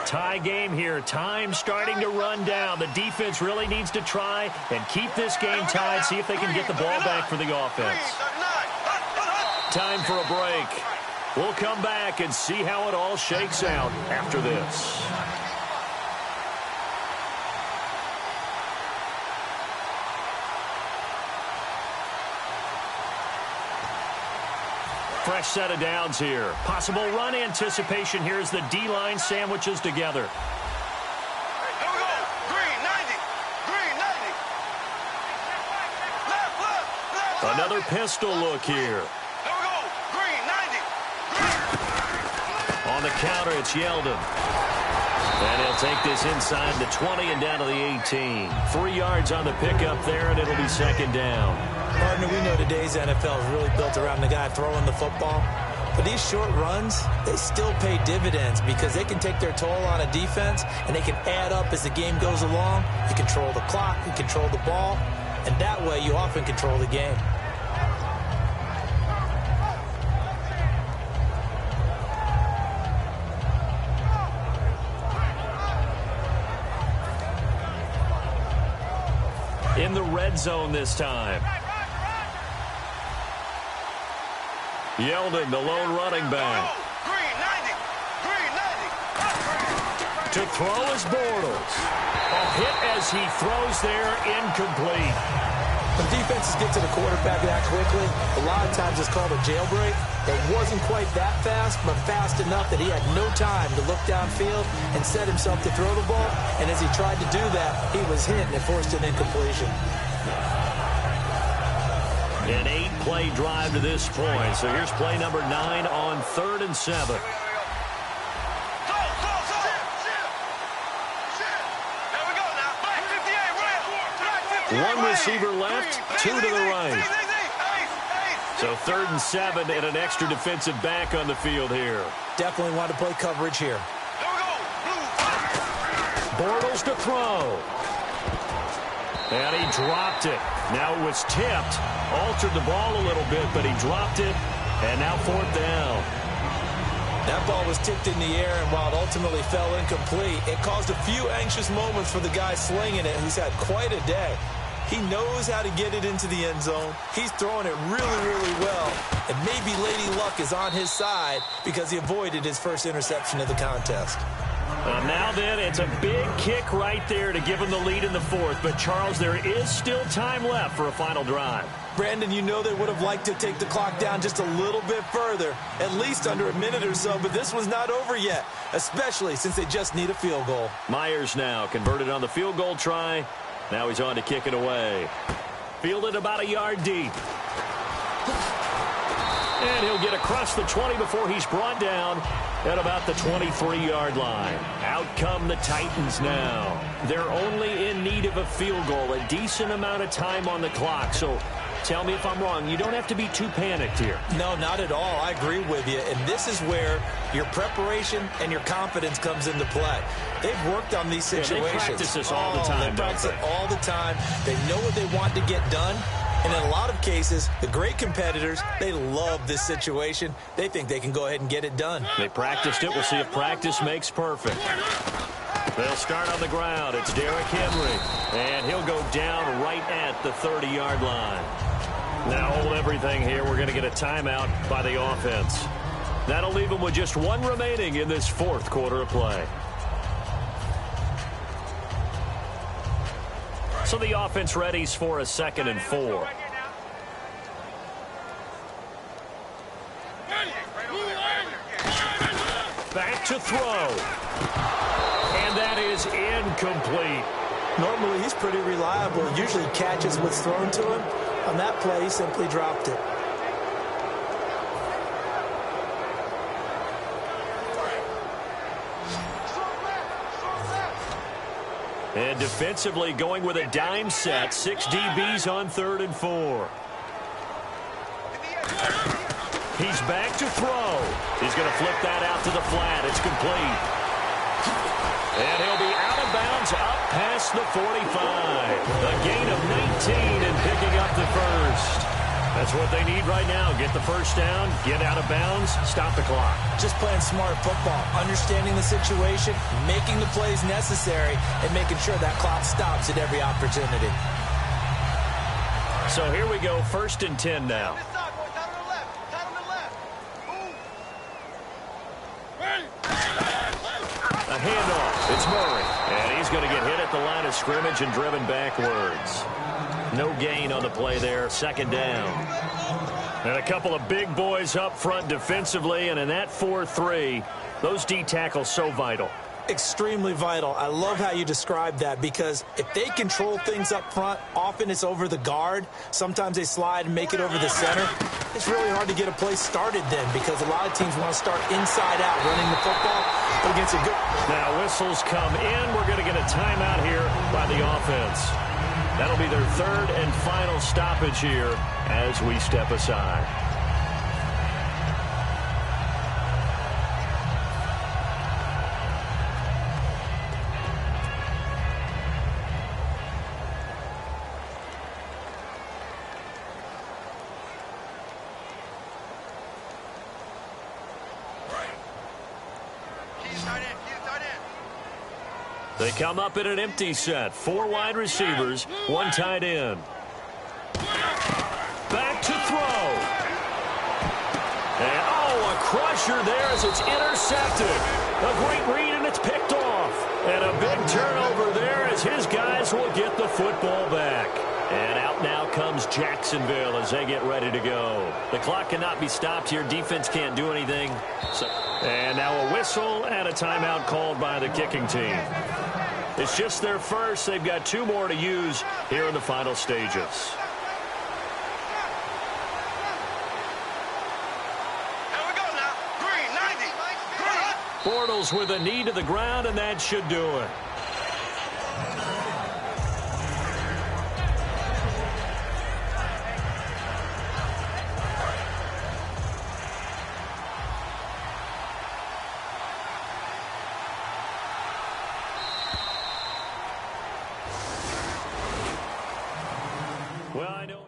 Tie game here. Time starting to run down. The defense really needs to try and keep this game tied. See if they can get the ball back for the offense. Time for a break. We'll come back and see how it all shakes out after this. Fresh set of downs here. Possible run anticipation here as the D-line sandwiches together. Hey, here we go. Green, 90. Green, 90. Left. Another pistol look here. Here we go. Green, 90. Green. On the counter, it's Yeldon. And he'll take this inside the 20 and down to the 18. 3 yards on the pickup there, and it'll be second down. Partner, we know today's NFL is really built around the guy throwing the football. But these short runs, they still pay dividends because they can take their toll on a defense, and they can add up as the game goes along. You control the clock, you control the ball, and that way you often control the game. In the red zone this time. Yeldon, the lone running back. Green, 90. Green, 90. To throw is Bortles. A hit as he throws there, incomplete. When defenses get to the quarterback that quickly, a lot of times it's called a jailbreak. It wasn't quite that fast, but fast enough that he had no time to look downfield and set himself to throw the ball. And as he tried to do that, he was hit and it forced an incompletion. An 8-play drive to this point. So here's play number 9 on 3rd and 7. One receiver left, 2 to the right. So 3rd and 7 and an extra defensive back on the field here. Definitely want to play coverage here. Bortles to throw. And he dropped it. Now it was tipped. Altered the ball a little bit, but he dropped it. And now 4th down. That ball was tipped in the air, and while it ultimately fell incomplete, it caused a few anxious moments for the guy slinging it, who's had quite a day. He knows how to get it into the end zone. He's throwing it really, really well. And maybe Lady Luck is on his side because he avoided his first interception of the contest. Now then, it's a big kick right there to give him the lead in the 4th. But, Charles, there is still time left for a final drive. Brandon, you know they would have liked to take the clock down just a little bit further, at least under a minute or so, but this one's not over yet, especially since they just need a field goal. Myers now converted on the field goal try. Now he's on to kick it away. Fielded about a yard deep. And he'll get across the 20 before he's brought down at about the 23-yard line. Out come the Titans now. They're only in need of a field goal, a decent amount of time on the clock. So tell me if I'm wrong. You don't have to be too panicked here. No, not at all. I agree with you. And this is where your preparation and your confidence comes into play. They've worked on these situations. They practice this all the time. They practice it all the time. They know what they want to get done. And in a lot of cases, the great competitors, they love this situation. They think they can go ahead and get it done. They practiced it. We'll see if practice makes perfect. They'll start on the ground. It's Derrick Henry. And he'll go down right at the 30-yard line. Now hold everything here. We're going to get a timeout by the offense. That'll leave them with just one remaining in this fourth quarter of play. So the offense readies for a 2nd and 4. Back to throw. And that is incomplete. Normally, he's pretty reliable. Usually catches what's thrown to him. On that play, he simply dropped it. And defensively going with a dime set. 6 DBs on 3rd and 4. He's back to throw. He's going to flip that out to the flat. It's complete. And he'll be out of bounds up past the 45. A gain of 19 and picking up the first. That's what they need right now. Get the first down, get out of bounds, stop the clock. Just playing smart football, understanding the situation, making the plays necessary, and making sure that clock stops at every opportunity. So here we go, 1st and 10 now. A handoff. It's Murray. And he's going to get hit at the line of scrimmage and driven backwards. No gain on the play there. 2nd down. And a couple of big boys up front defensively. And in that 4-3, those D tackles so vital. Extremely vital. I love how you describe that, because if they control things up front, often it's over the guard. Sometimes they slide and make it over the center. It's really hard to get a play started then, because a lot of teams want to start inside out running the football. But against a good... Now whistles come in. We're going to get a timeout here by the offense. That'll be their 3rd and final stoppage here as we step aside. They come up in an empty set. 4 wide receivers, 1 tight end. Back to throw. And, a crusher there as it's intercepted. A great read, and it's picked off. And a big turnover there as his guys will get the football back. And out now comes Jacksonville as they get ready to go. The clock cannot be stopped here. Defense can't do anything. And now a whistle and a timeout called by the kicking team. It's just their first. They've got 2 more to use here in the final stages. Here we go now. Green, 90. Green. Bortles with a knee to the ground, and that should do it. Well, I know.